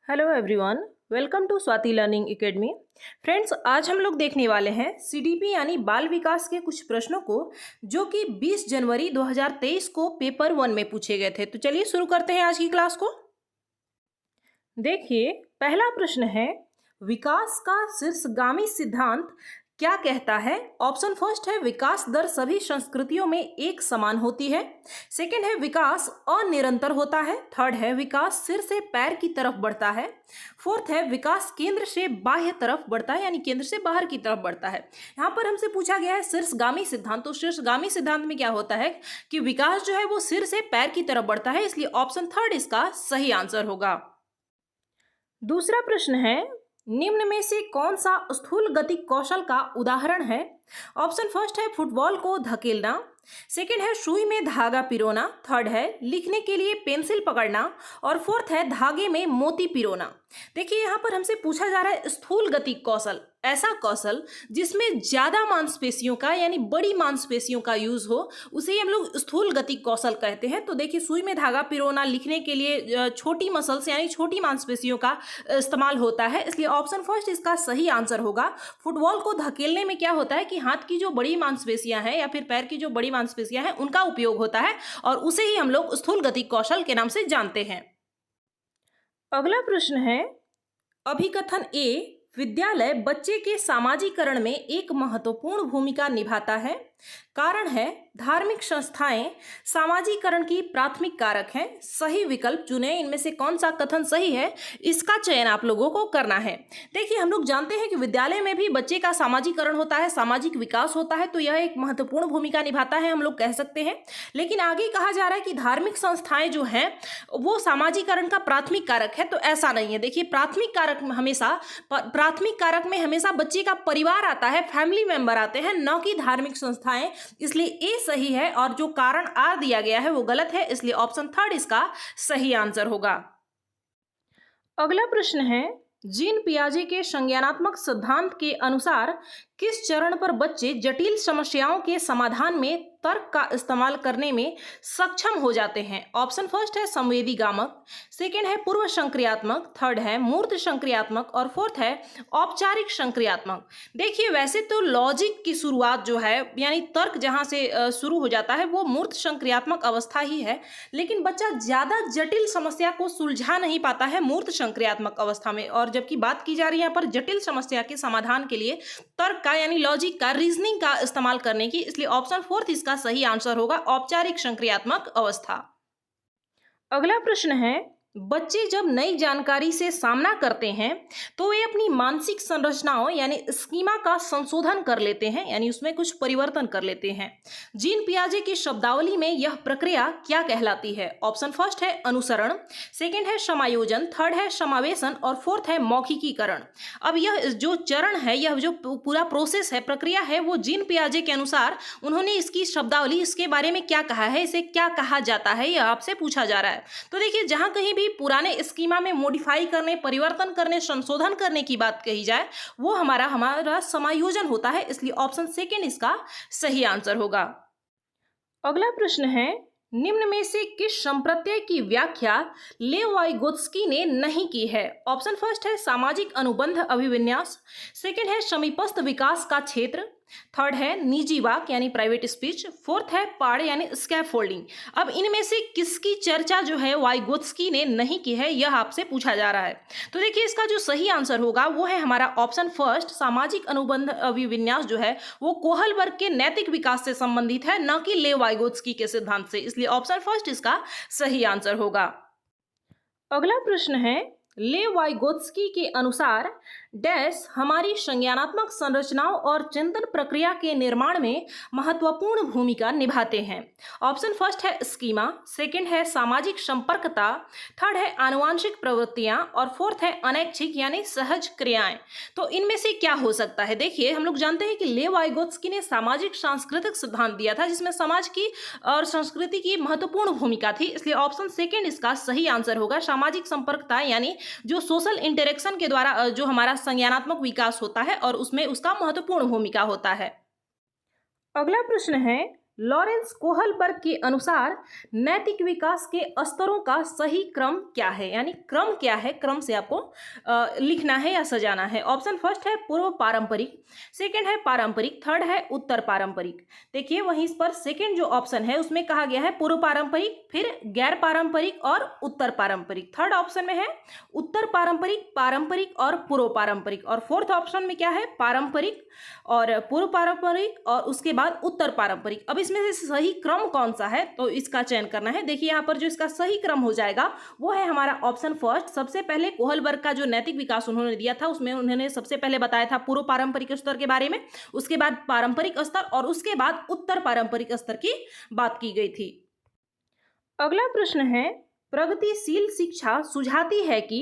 Hello everyone, welcome to Swati learning academy. Friends, आज हम लोग देखने वाले हैं सीडीपी यानी बाल विकास के कुछ प्रश्नों को जो कि 20 जनवरी 2023 को पेपर 1 में पूछे गए थे। तो चलिए शुरू करते हैं आज की क्लास को। देखिए, पहला प्रश्न है, विकास का शीर्षगामी सिद्धांत क्या कहता है? ऑप्शन फर्स्ट है, विकास दर सभी संस्कृतियों में एक समान होती है। सेकंड है, विकास अनिरंतर होता है। थर्ड है, विकास सिर से पैर की तरफ बढ़ता है। फोर्थ है, विकास केंद्र से बाह्य तरफ बढ़ता है, यानी केंद्र से बाहर की तरफ बढ़ता है। यहाँ पर हमसे पूछा गया है शीर्षगामी सिद्धांत। तो शीर्षगामी सिद्धांत में क्या होता है कि विकास जो है वो सिर से पैर की तरफ बढ़ता है, इसलिए ऑप्शन थर्ड इसका सही आंसर होगा। दूसरा प्रश्न है, निम्न में से कौन सा स्थूल गति कौशल का उदाहरण है? ऑप्शन फर्स्ट है, फुटबॉल को धकेलना। सेकंड है, सुई में धागा पिरोना। थर्ड है, लिखने के लिए पेंसिल पकड़ना। और फोर्थ है, धागे में मोती पिरोना। देखिए, यहाँ पर हमसे पूछा जा रहा है स्थूल गति कौशल, ऐसा कौशल जिसमें ज्यादा मांसपेशियों का यानी बड़ी मांसपेशियों का यूज हो, उसे ही हम लोग स्थूल गति कौशल कहते हैं। तो देखिए, सुई में धागा पिरोना, लिखने के लिए छोटी मसल्स यानी छोटी मांसपेशियों का इस्तेमाल होता है, इसलिए ऑप्शन फर्स्ट इसका सही आंसर होगा। फुटबॉल को धकेलने में क्या होता है कि हाथ की जो बड़ी मांसपेशियां हैं या फिर पैर की जो बड़ी मांसपेशियां हैं उनका उपयोग होता है और उसे ही हम लोग स्थूल गति कौशल के नाम से जानते हैं। अगला प्रश्न है, अभिकथन ए, विद्यालय बच्चे के सामाजिकरण में एक महत्वपूर्ण भूमिका निभाता है। कारण है, धार्मिक संस्थाएं सामाजिकरण की प्राथमिक कारक हैं। सही विकल्प चुने, इनमें से कौन सा कथन सही है इसका चयन आप लोगों को करना है। देखिए, हम लोग जानते हैं कि विद्यालय में भी बच्चे का सामाजिकरण होता है, सामाजिक विकास होता है, तो यह एक महत्वपूर्ण भूमिका निभाता है, हम लोग कह सकते हैं। लेकिन आगे कहा जा रहा है कि धार्मिक संस्थाएं जो हैं वो सामाजिकरण का प्राथमिक कारक है, तो ऐसा नहीं है। देखिए, प्राथमिक कारक में हमेशा बच्चे का परिवार आता है, फैमिली मेंबर आते हैं, न कि धार्मिक संस्थाएं, इसलिए ए सही है और जो कारण आर दिया गया है वो गलत है, इसलिए ऑप्शन थर्ड इसका सही आंसर होगा। अगला प्रश्न है, जीन पियाजे के संज्ञानात्मक सिद्धांत के अनुसार किस चरण पर बच्चे जटिल समस्याओं के समाधान में तर्क का इस्तेमाल करने में सक्षम हो जाते हैं? ऑप्शन फर्स्ट है, संवेदी गामक। सेकंड है, पूर्व संक्रियात्मक। थर्ड है, मूर्त संक्रियात्मक। और फोर्थ है, औपचारिक संक्रियात्मक। देखिए, वैसे तो लॉजिक की शुरुआत जो है यानी तर्क जहां से शुरू हो जाता है वो मूर्त संक्रियात्मक अवस्था ही है, लेकिन बच्चा ज्यादा जटिल समस्या को सुलझा नहीं पाता है मूर्त संक्रियात्मक अवस्था में। और जबकि बात की जा रही है यहाँ पर जटिल समस्या के समाधान के लिए तर्क का यानी लॉजिक का, रीजनिंग का इस्तेमाल करने की, इसलिए ऑप्शन फोर्थ इसका सही आंसर होगा, औपचारिक संक्रियात्मक अवस्था। अगला प्रश्न है, बच्चे जब नई जानकारी से सामना करते हैं तो वे अपनी मानसिक संरचनाओं यानी स्कीमा का संशोधन कर लेते हैं, यानी उसमें कुछ परिवर्तन कर लेते हैं। जीन पियाजे की शब्दावली में यह प्रक्रिया क्या कहलाती है? ऑप्शन फर्स्ट है, अनुसरण। सेकंड है, समायोजन। थर्ड है, समावेशन। और फोर्थ है, मौखिकीकरण। अब यह जो चरण है, यह जो पूरा प्रोसेस है, प्रक्रिया है, वो जीन पियाजे के अनुसार उन्होंने इसकी शब्दावली, इसके बारे में क्या कहा है, इसे क्या कहा जाता है, यह आपसे पूछा जा रहा है। तो देखिए, जहां कहीं भी पुराने स्कीमा में मॉडिफाई करने, परिवर्तन करने, संशोधन करने की बात कही जाए वो हमारा समायोजन होता है, इसलिए ऑप्शन सेकंड इसका सही आंसर होगा। अगला प्रश्न है, निम्न में से किस संप्रत्यय की व्याख्या लेव वाइगोत्स्की ने नहीं की है? ऑप्शन फर्स्ट है, सामाजिक अनुबंध अभिविन्यास। सेकंड है, समीपस्थ विकास का क्षेत्र। थर्ड है, निजी वाक यानी प्राइवेट स्पीच। फोर्थ है, पाड़ यानी स्कैफोल्डिंग। अब इनमें से किसकी चर्चा जो है वाइगोत्स्की ने नहीं की है, यह आपसे पूछा जा रहा है। तो देखिए, इसका जो सही आंसर होगा वो है हमारा ऑप्शन फर्स्ट, सामाजिक अनुबंध अभिविन्यास जो है वो कोहलबर्ग के नैतिक विकास से संबंधित है, न कि लेव वाइगोत्स्की के सिद्धांत से, इसलिए ऑप्शन फर्स्ट इसका सही आंसर होगा। अगला प्रश्न है, लेव वाइगोत्स्की के अनुसार डैश हमारी संज्ञानात्मक संरचनाओं और चिंतन प्रक्रिया के निर्माण में महत्वपूर्ण भूमिका निभाते हैं। ऑप्शन फर्स्ट है, स्कीमा। सेकंड है, सामाजिक संपर्कता। थर्ड है, आनुवांशिक प्रवृत्तियां। और फोर्थ है, अनैच्छिक यानी सहज क्रियाएं। तो इनमें से क्या हो सकता है? देखिए, हम लोग जानते हैं कि लेव वाइगोत्स्की ने सामाजिक सांस्कृतिक सिद्धांत दिया था जिसमें समाज की और संस्कृति की महत्वपूर्ण भूमिका थी, इसलिए ऑप्शन सेकंड इसका सही आंसर होगा, सामाजिक संपर्कता यानी जो सोशल इंटरेक्शन के द्वारा जो हमारा संज्ञानात्मक विकास होता है और उसमें उसका महत्वपूर्ण भूमिका होता है। अगला प्रश्न है, लॉरेंस कोहलबर्ग के अनुसार नैतिक विकास के स्तरों का सही क्रम क्या है, यानी क्रम क्या है, क्रम से आपको लिखना है या सजाना है। ऑप्शन फर्स्ट है पूर्व पारंपरिक, सेकंड है पारंपरिक, थर्ड है उत्तर पारंपरिक। देखिए वहीं इस पर सेकंड जो ऑप्शन है उसमें कहा गया है पूर्व पारंपरिक, फिर गैर पारंपरिक और उत्तर पारंपरिक। थर्ड ऑप्शन में है उत्तर पारंपरिक, पारंपरिक और पूर्व पारंपरिक, और फोर्थ ऑप्शन में क्या है पारंपरिक और पूर्व पारंपरिक और उसके बाद उत्तर पारंपरिक। अब इसमें से सही क्रम कौन सा है तो इसका चयन करना है। देखिए यहाँ पर जो इसका सही क्रम हो जाएगा वो है हमारा ऑप्शन फर्स्ट। सबसे पहले कोहलबर्ग का जो नैतिक विकास उन्होंने दिया था उसमें उन्होंने सबसे पहले बताया था पूर्व पारंपरिक स्तर के बारे में, उसके बाद पारंपरिक स्तर और उसके बाद उत्तर पारंपरिक स्तर की बात की गई थी। अगला प्रश्न है प्रगतिशील शिक्षा सुझाती है कि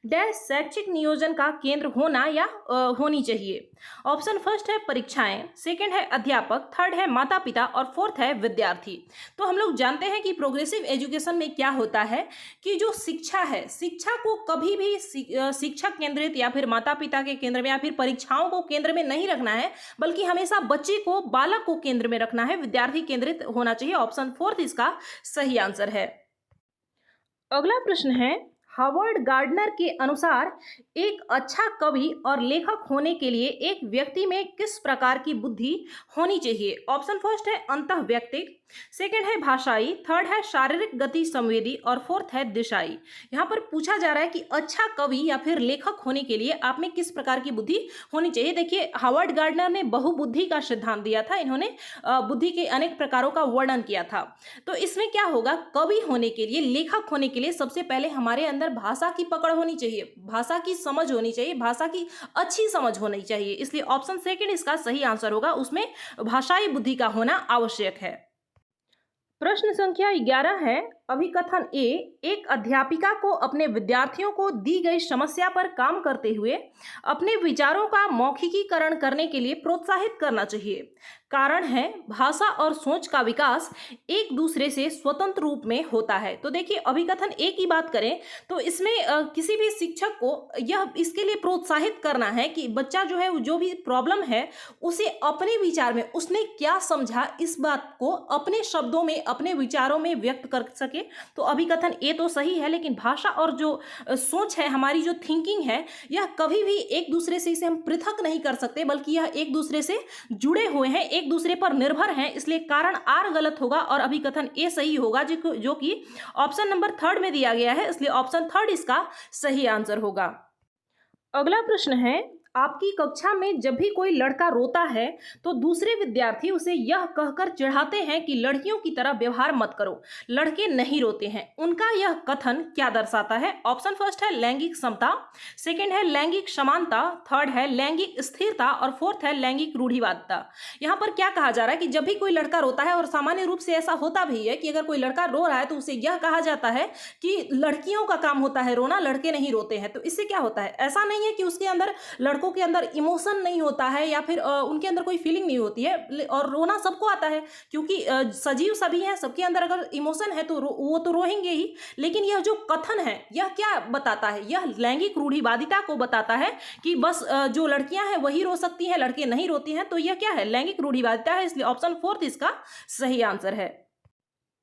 डैश शैक्षिक नियोजन का केंद्र होना या होनी चाहिए। ऑप्शन फर्स्ट है परीक्षाएं, सेकंड है अध्यापक, थर्ड है माता पिता और फोर्थ है विद्यार्थी। तो हम लोग जानते हैं कि प्रोग्रेसिव एजुकेशन में क्या होता है कि जो शिक्षा है, शिक्षा को कभी भी शिक्षक केंद्रित या फिर माता पिता के केंद्र में या फिर परीक्षाओं को केंद्र में नहीं रखना है, बल्कि हमेशा बच्चे को, बालक को केंद्र में रखना है, विद्यार्थी केंद्रित होना चाहिए। ऑप्शन फोर्थ इसका सही आंसर है। अगला प्रश्न है हावर्ड गार्डनर के अनुसार एक अच्छा कवि और लेखक होने के लिए एक व्यक्ति में किस प्रकार की बुद्धि होनी चाहिए। ऑप्शन फर्स्ट है अंतःवैयक्तिक, सेकंड है भाषाई, थर्ड है शारीरिक गति संवेदी और फोर्थ है दिशाई। यहाँ पर पूछा जा रहा है कि अच्छा कवि या फिर लेखक होने के लिए आप में किस प्रकार की बुद्धि होनी चाहिए। देखिए हावर्ड गार्डनर ने बहुबुद्धि का सिद्धांत दिया था, इन्होंने बुद्धि के अनेक प्रकारों का वर्णन किया था। तो इसमें क्या होगा, कवि होने के लिए, लेखक होने के लिए सबसे पहले हमारे अंदर भाषा की पकड़ होनी चाहिए, भाषा की समझ होनी चाहिए, भाषा की अच्छी समझ होनी चाहिए। इसलिए ऑप्शन सेकंड इसका सही आंसर होगा, उसमें भाषाई बुद्धि का होना आवश्यक है। प्रश्न संख्या 11 है अभिकथन ए, एक अध्यापिका को अपने विद्यार्थियों को दी गई समस्या पर काम करते हुए अपने विचारों का मौखिकीकरण करने के लिए प्रोत्साहित करना चाहिए। कारण है भाषा और सोच का विकास एक दूसरे से स्वतंत्र रूप में होता है। तो देखिए अभिकथन ए की बात करें तो इसमें किसी भी शिक्षक को यह इसके लिए प्रोत्साहित करना है कि बच्चा जो है जो भी प्रॉब्लम है उसे अपने विचार में उसने क्या समझा इस बात को अपने शब्दों में, अपने विचारों में व्यक्त कर सके। तो अभिकथन ए तो सही है, लेकिन भाषा और जो सोच है, हमारी जो थिंकिंग है, यह कभी भी एक दूसरे से इसे हम पृथक नहीं कर सकते, बल्कि यह एक दूसरे से जुड़े हुए हैं, एक दूसरे पर निर्भर हैं। इसलिए कारण आर गलत होगा और अभिकथन ए सही होगा, जो कि ऑप्शन नंबर थर्ड में दिया गया है। इसलिए ऑप्शन थर्ड इसका सही आंसर होगा। अगला प्रश्न है आपकी कक्षा में जब भी कोई लड़का रोता है तो दूसरे विद्यार्थी उसे यह कहकर चिढ़ाते हैं कि लड़कियों की तरह व्यवहार मत करो, लड़के नहीं रोते हैं। उनका यह कथन क्या दर्शाता है। ऑप्शन फर्स्ट है लैंगिक समता, सेकंड है लैंगिक समानता, थर्ड है लैंगिक स्थिरता और फोर्थ है लैंगिक रूढ़िवादिता। यहाँ पर क्या कहा जा रहा है कि जब भी कोई लड़का रोता है, और सामान्य रूप से ऐसा होता भी है कि अगर कोई लड़का रो रहा है तो उसे यह कहा जाता है कि लड़कियों का काम होता है रोना, लड़के नहीं रोते हैं। तो इससे क्या होता है, ऐसा नहीं है कि उसके अंदर लड़कों के अंदर इमोशन नहीं होता है या फिर उनके अंदर कोई फीलिंग नहीं होती है, और रोना सबको आता है क्योंकि सजीव सभी हैं, सबके अंदर अगर इमोशन है तो वो तो रोएंगे ही। लेकिन यह जो कथन है यह क्या बताता है, यह लैंगिक रूढ़िवादिता को बताता है कि बस जो लड़कियां हैं वही रो सकती हैं, लड़के नहीं रोते हैं। तो यह क्या है, लैंगिक रूढ़िवादिता है। इसलिए ऑप्शन फोर्थ इसका सही आंसर है।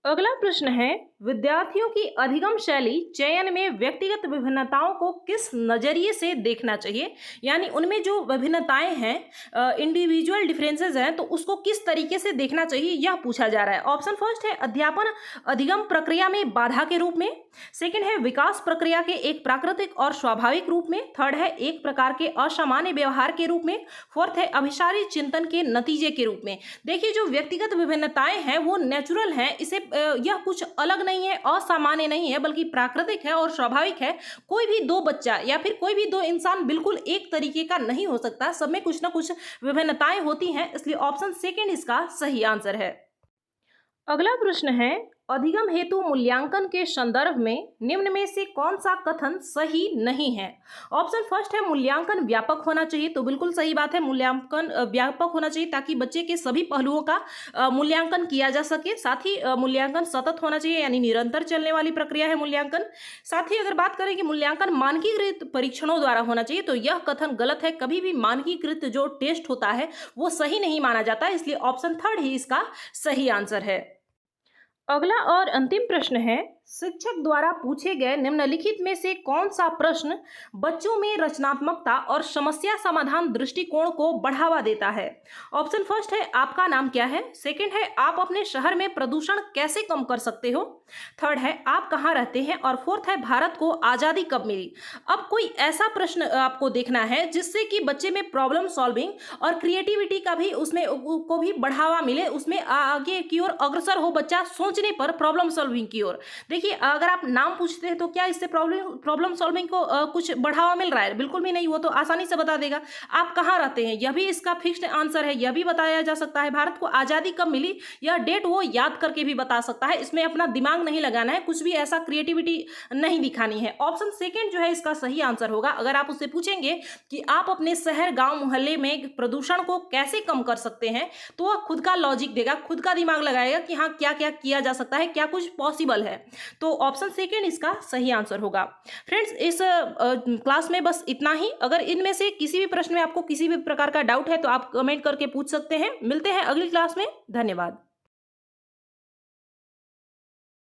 अगला प्रश्न है विद्यार्थियों की अधिगम शैली चयन में व्यक्तिगत विभिन्नताओं को किस नजरिए से देखना चाहिए, यानी उनमें जो विभिन्नताएं हैं, इंडिविजुअल डिफरेंसेस हैं, तो उसको किस तरीके से देखना चाहिए यह पूछा जा रहा है। ऑप्शन फर्स्ट है अध्यापन अधिगम प्रक्रिया में बाधा के रूप में, सेकंड है विकास प्रक्रिया के एक प्राकृतिक और स्वाभाविक रूप में, थर्ड है एक प्रकार के असामान्य व्यवहार के रूप में, फोर्थ है अभिसारी चिंतन के नतीजे के रूप में। देखिए जो व्यक्तिगत विभिन्नताएं हैं वो नेचुरल हैं, इसे यह कुछ अलग नहीं है, असामान्य नहीं है, बल्कि प्राकृतिक है और स्वाभाविक है। कोई भी दो बच्चा या फिर कोई भी दो इंसान बिल्कुल एक तरीके का नहीं हो सकता, सब में कुछ ना कुछ विभिन्नताएं होती हैं। इसलिए ऑप्शन सेकंड इसका सही आंसर है। अगला प्रश्न है अधिगम हेतु मूल्यांकन के संदर्भ में निम्न में से कौन सा कथन सही नहीं है? ऑप्शन फर्स्ट है मूल्यांकन व्यापक होना चाहिए, तो बिल्कुल सही बात है, मूल्यांकन व्यापक होना चाहिए ताकि बच्चे के सभी पहलुओं का मूल्यांकन किया जा सके। साथ ही मूल्यांकन सतत होना चाहिए, यानी निरंतर चलने वाली प्रक्रिया है मूल्यांकन। साथ ही अगर बात करें कि मूल्यांकन मानकीकृत परीक्षणों द्वारा होना चाहिए, तो यह कथन गलत है। कभी भी मानकीकृत जो टेस्ट होता है वो सही नहीं माना जाता, इसलिए ऑप्शन थर्ड ही इसका सही आंसर है। अगला और अंतिम प्रश्न है, शिक्षक द्वारा पूछे गए निम्नलिखित में से कौन सा प्रश्न बच्चों में रचनात्मकता और समस्या समाधान दृष्टिकोण को बढ़ावा देता है? ऑप्शन फर्स्ट है आपका नाम क्या है, सेकंड है आप अपने शहर में प्रदूषण कैसे कम कर सकते हो, थर्ड है आप कहाँ रहते हैं, और फोर्थ है भारत को आज़ादी कब मिली। अब कोई ऐसा प्रश्न आपको देखना है जिससे कि बच्चे में प्रॉब्लम सॉल्विंग और क्रिएटिविटी का भी उसमें को भी बढ़ावा मिले, उसमें आगे की ओर अग्रसर हो बच्चा सोचने पर प्रॉब्लम सॉल्विंग की ओर। देखिए अगर आप नाम पूछते हैं तो क्या इससे प्रॉब्लम सॉल्विंग को कुछ बढ़ावा मिल रहा है? बिल्कुल भी नहीं, वो तो आसानी से बता देगा। आप कहाँ रहते हैं, यह भी इसका फिक्स्ड आंसर है, यह भी बताया जा सकता है। भारत को आज़ादी कब मिली, यह डेट वो याद करके भी बता सकता है। इसमें अपना दिमाग नहीं लगाना है, कुछ भी ऐसा क्रिएटिविटी नहीं दिखानी है। ऑप्शन सेकेंड जो है इसका सही आंसर होगा। अगर आप उससे पूछेंगे कि आप अपने शहर गांव मोहल्ले में प्रदूषण को कैसे कम कर सकते हैं, तो वह खुद का लॉजिक देगा, खुद का दिमाग लगाएगा कि हाँ क्या क्या किया जा सकता है, क्या कुछ पॉसिबल है। तो ऑप्शन सेकेंड इसका सही आंसर होगा। फ्रेंड्स इस क्लास में बस इतना ही। अगर इनमें से किसी भी प्रश्न में आपको किसी भी प्रकार का डाउट है तो आप कमेंट करके पूछ सकते हैं। मिलते हैं अगली क्लास में। धन्यवाद।